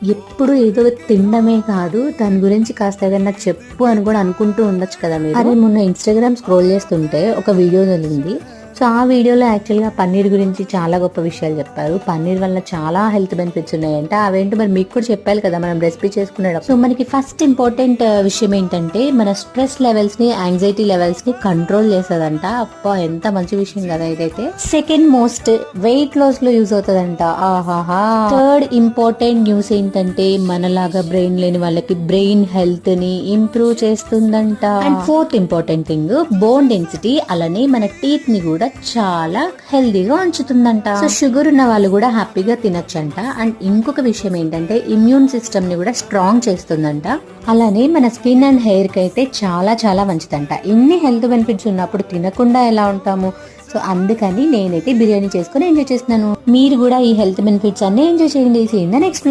ఎప్పుడు ఏదో తినడమే కాదు, దాని గురించి కాస్త ఏదన్నా చెప్పు అని కూడా అనుకుంటూ ఉండొచ్చు కదా మీరు. అరే మొన్న ఇన్స్టాగ్రామ్ స్క్రోల్ చేస్తుంటే ఒక వీడియో జరిగింది. సో ఆ వీడియోలో యాక్చువల్గా పన్నీర్ గురించి చాలా గొప్ప విషయాలు చెప్పారు. పన్నీర్ వల్ల చాలా హెల్త్ బెనిఫిట్స్ ఉన్నాయంట. అవేంటో మరి మీకు కూడా చెప్పాలి కదా మనం రెసిపీ చేసుకునేటప్పుడు. సో మనకి ఫస్ట్ ఇంపార్టెంట్ విషయం ఏంటంటే మన స్ట్రెస్ లెవెల్స్ ని, యాంగ్జైటీ లెవెల్స్ ని కంట్రోల్ చేస్తుందంట. అబ్బా ఎంత మంచి విషయం కదా ఇదైతే. సెకండ్ మోస్ట్ వెయిట్ లాస్ లో యూజ్ అవుతుందంట. ఆహాహా. థర్డ్ ఇంపార్టెంట్ న్యూస్ ఏంటంటే మనలాగా బ్రెయిన్ లేని వాళ్ళకి బ్రెయిన్ హెల్త్ ని ఇంప్రూవ్ చేస్తుందంట. And fourth important thing bone density, అలానే మన టీత్ ని కూడా చాలా హెల్దీగా ఉంచుతుందంట. సో షుగర్ ఉన్న వాళ్ళు కూడా హ్యాపీగా తినొచ్చంట. అండ్ ఇంకొక విషయం ఏంటంటే ఇమ్యూన్ సిస్టమ్ ని కూడా స్ట్రాంగ్ చేస్తుందంట. అలానే మన స్కిన్ అండ్ హెయిర్ కి అయితే చాలా చాలా మంచిదంట. ఇన్ని హెల్త్ బెనిఫిట్స్ ఉన్నప్పుడు తినకుండా ఎలా ఉంటాము? సో అందుకని నేనైతే బిర్యానీ చేసుకుని ఎంజాయ్ చేస్తున్నాను. మీరు కూడా ఈ హెల్త్ బెనిఫిట్స్ అన్ని ఎంజాయ్ చేయండి. నెక్స్ట్